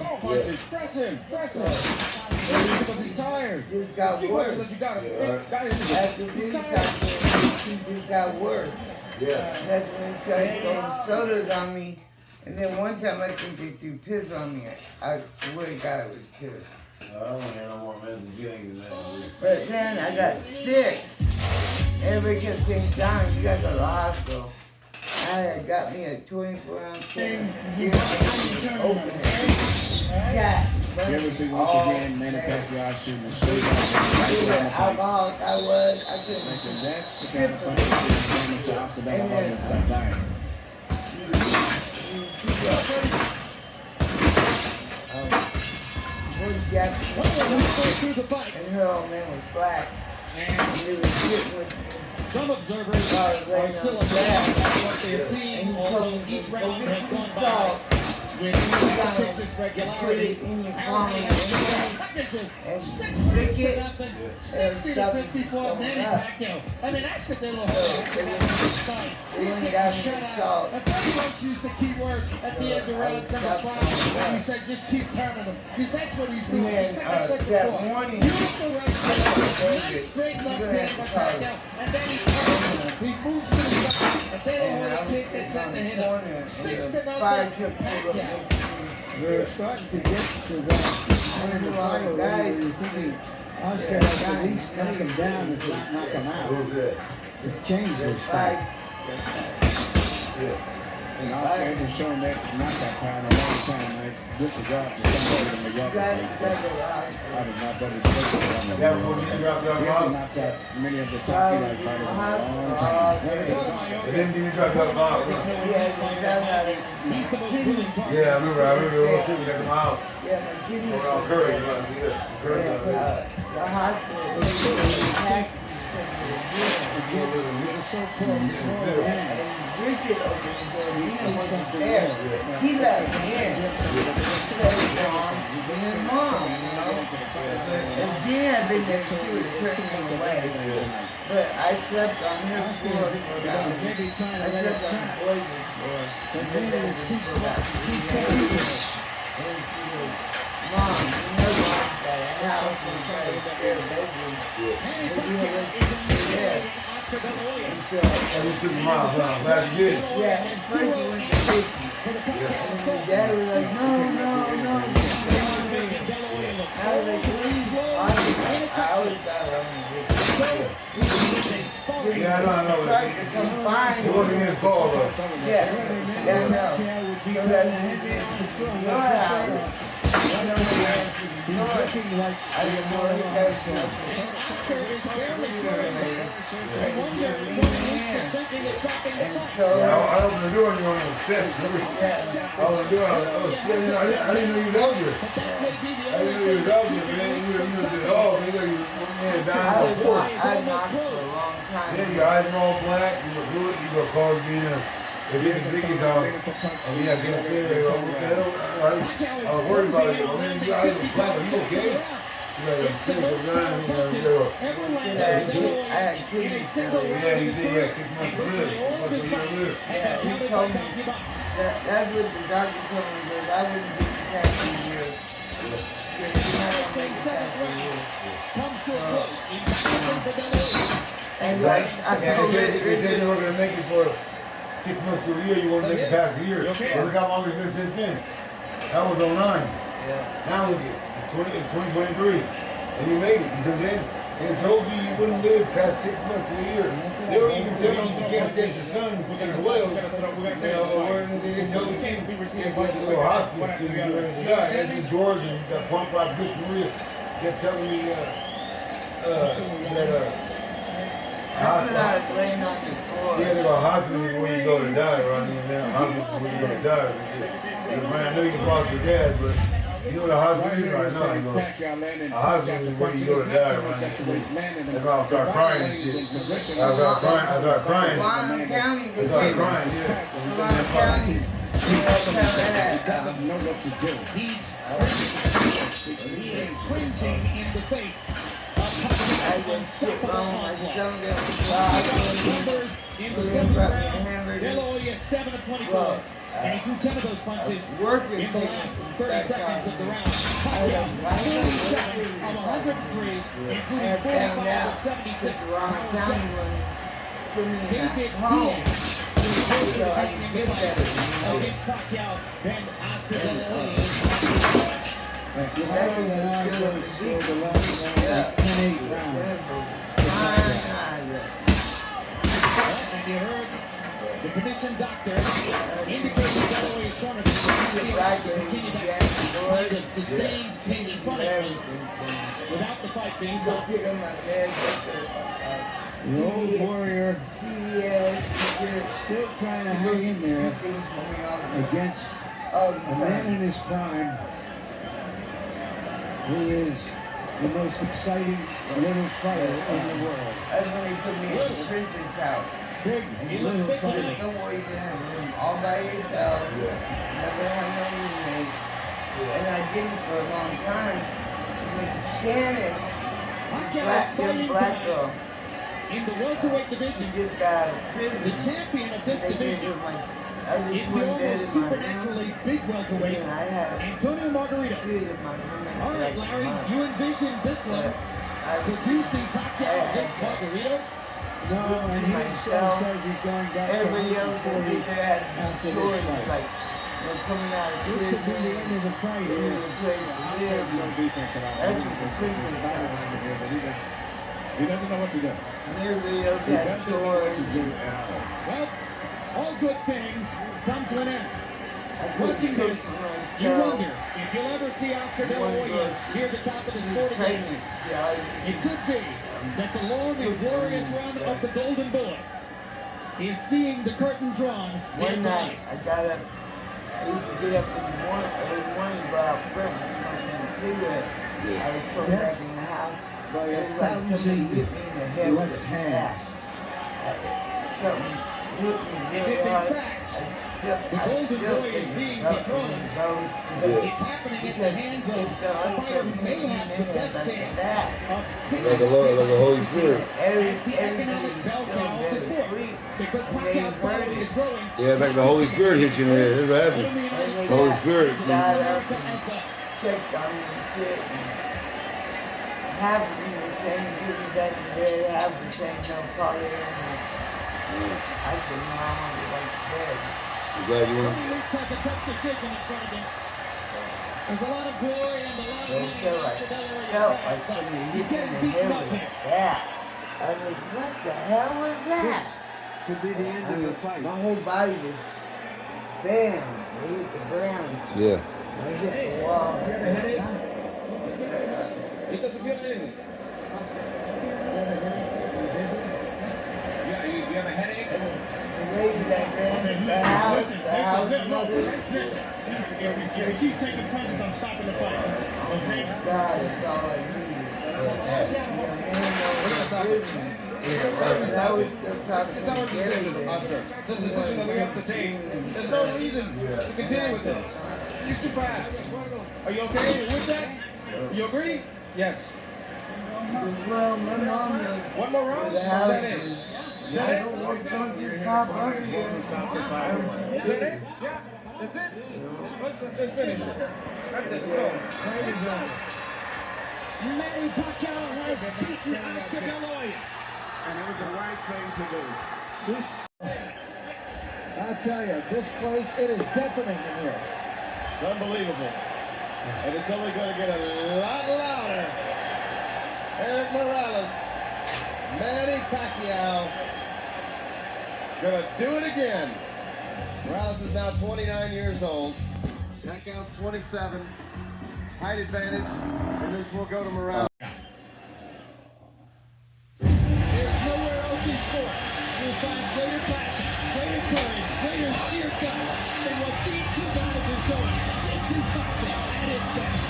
Press him. Because he's tired. Just got worse. You got him. After police talked to him, he just got worse. Yeah. That's when he started throwing sodas on me. And then one time I think they threw piss on me. I swear to God it was piss. I don't hear no more men's feelings than that. But then I got sick. Everybody kept saying, John, you gotta go to the hospital. I got me a 24-ounce thing. Open it. Yeah. You ever see once again Manny Pacquiao shooting a straight up? Alcoholic I was. I couldn't. That's the kind of fight that's damage to Oscar De La Hoya and stop dying. And her old man was black. And he was sitting with some observers are still upset about what they have seen, although each round has gone by with Texas regularity. And 60 to 54 Manny Pacquiao. I mean, that's the little fight. He's getting shut out. And Coach used the key word at the end of round number 5. He said, just keep pounding him. Because that's what he's doing. He's like I said before. Beautiful right side. Nice straight left hand by Pacquiao. And then he moves to the side. And then the kick that's in the hitter. 6 to nothing. Pacquiao. We're starting to get to that point in the fight where you're thinking Oscar has at least knock him down if not knock him out. It changes this fight. And Oscar hasn't shown that knockout power in a long time. I disregard for somebody in the Milwaukee. I did not better respect him. He hasn't knocked out many of the top fighters in a long time. And then you drop out of my house. Yeah, I remember we were sitting at my house. Around Curry, Wicked over there. He let me in. His mom, you know. And then I've been there to do it Christmas away. But I slept on her floor for about. I slept on the boys' floor. And then it's too small. Mom, you know Mom's got a house and got a spare bedroom. Yeah. And we took miles out. Glad you did. Yeah, and first we went to fishing. And Dad was like, no. I was like, please. I always got it on the Yeah, I know. You're looking at his call, though. Yeah, I know. So that's your house. I didn't know he does I opened the door and you were on the steps. I opened the door, I was like, oh shit, I didn't know you was out there. I didn't know you was out there, man. You was at all. They got you dying on the porch. I knocked for a long time. Yeah, your eyes are all black. You look good. You go call Gina. They did the Ziggy's house. And he had to get there. What the hell? I was worried about it. I mean, your eyes are black. Are you okay? She's like, I'm sick. I'm dying. Yeah, he said he had 6 months to live. 6 months to live. Yeah, he told me that's what the doctor told me, that I wouldn't be past 2 years. And like, I told they said they were going to make it for 6 months to a year. You want to make it past a year. Well, look how long it's been since then. That was 09. Now look at it. It's 2023. And you made it. You see what I'm saying? They told you you wouldn't live past 6 months to a year. They were even telling you can't stay at your son from Vallejo. They told you you can't go to a hospital till you're ready to die. Anthony George and that punk rock Bitch Maria kept telling me that yeah, they go hospital is where you go to die, right? Hospital is where you go to die. Man, I know you lost your dad, but you know what a hospital is right now? A hospital is where you go to die, right? That's why I'll start crying and shit. I start crying, yeah. Doesn't know what to do. He's cringing in the face. Unstoppable onslaught. Numbers in the 7th round. De La Hoya 7 of 24. And he threw 10 of those punches in the last 30 seconds of the round. Pacquiao 47 of 103, including 45 of 76. David Diaz is closer to being in the fight against Pacquiao than Oscar De La Hoya. You know that Oscar scored the last 10-8 round. And you heard the commission doctor indicates that De La Hoya's corner to continue that kind of sustained taking fight without the fight being stopped. The old warrior still trying to hang in there against a man in his prime. He is the most exciting little fighter in the world. That's when he put me in the prison house. big little fighter. Somewhere you can have room all by yourself. Never have no roommate. And I didn't for a long time. Like Shannon, black girl. In the welterweight division, just got a prison. the champion of this division is the almost supernaturally big welterweight, Antonio Margarito. All right, Larry, you envisioned this one. Could you see Pacquiao against Margarito? No, and he himself says he's going back to everybody else will be there after this like, fight. coming out of This could be the end of the fight. There's no defense at all. That's what the prison He doesn't know what to do. Everybody else has swords. Well, all good things come to an end. Watching this, you wonder if you'll ever see Oscar De La Hoya near the top of the sport again. It could be that the long and glorious run of the Golden Boy is seeing the curtain drawn near One night, tonight. I used to get up in the morning, go out front, smoking a cigarette. I was coming back in the house. It was like somebody hit me in the head with a bat. Something hit me really hard. The Golden Boy is being dethroned. It's happening at the hands of a fighter who may have the best chance of Like the Holy Spirit. as the economic bell cow of the sport. Because Pacquiao's following is growing. Yeah, it's like the Holy Spirit hit you in the head. That's what happened. The Holy Spirit. Checked on me and shit. Half of them were saying, give me that and there. Half of them saying, no, call it in. I said, no, I want to go back to bed. I'm glad you went. Leaks has a tough decision in front of him. There's a lot of glory and a lot of money. Felt like somebody hit me in the head with a bat. I was like, what the hell was that? This could be the end of the fight. My whole body was bam. I hit the ground. Yeah. I hit the wall. It doesn't feel anything. You have a headache? The lady back there, the house, Listen. If we keep taking punches, I'm stopping the fight. Okay? God, it's all I needed. It's our decision, Oscar. It's a decision that we have to take. There's no reason to continue with this. You should pass. Are you okay with that? You agree? Yes. Well, my mom one more round? Is that it? Is that it? Is that it? Yeah. That's it? Let's finish it. That's it. Let's go. Manny Pacquiao has beaten Oscar De La Hoya. And it was the right thing to do. This, I tell you, this place, it is deafening in here. It's unbelievable. And it's only going to get a lot louder. Eric Morales, Manny Pacquiao, gonna do it again. Morales is now 29 years old. Pacquiao 27. Height advantage. And this will go to Morales. There's nowhere else in sport you'll find greater passion, greater courage, greater sheer guts than what these two guys are showing. This is boxing at its best.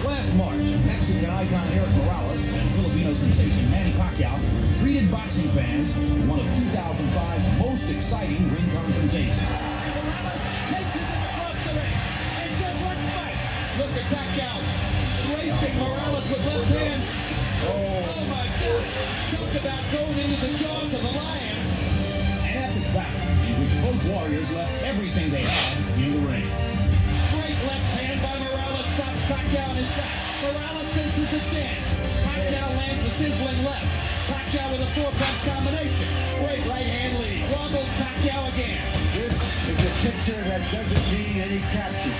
Last March, Mexican icon Eric Morales and Filipino sensation Manny Pacquiao treated boxing fans to one of 2005's most exciting ring confrontations. Morales takes it across the ring and says, let's fight. Look at Pacquiao scraping Morales with left hands. Oh my gosh. Talk about going into the jaws of a lion. An epic battle in which both warriors left everything they had in the ring. Great left hand by Morales stops Pacquiao in his back. Morales senses a chance. Pacquiao lands a sizzling left. Pacquiao with a four-punch combination. Great right hand lead. Wobbles Pacquiao again. This is a picture that doesn't need any caption.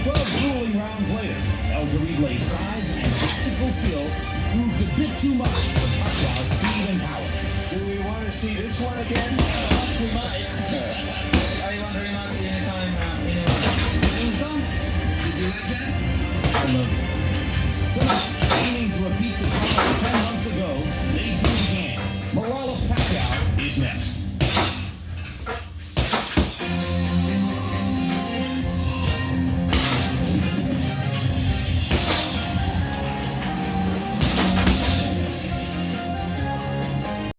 12 grueling rounds later, El Torible's size and tactical skill proved a bit too much for Pacquiao's speed and power. Do we want to see this one again? We might. Are you wondering, Monty,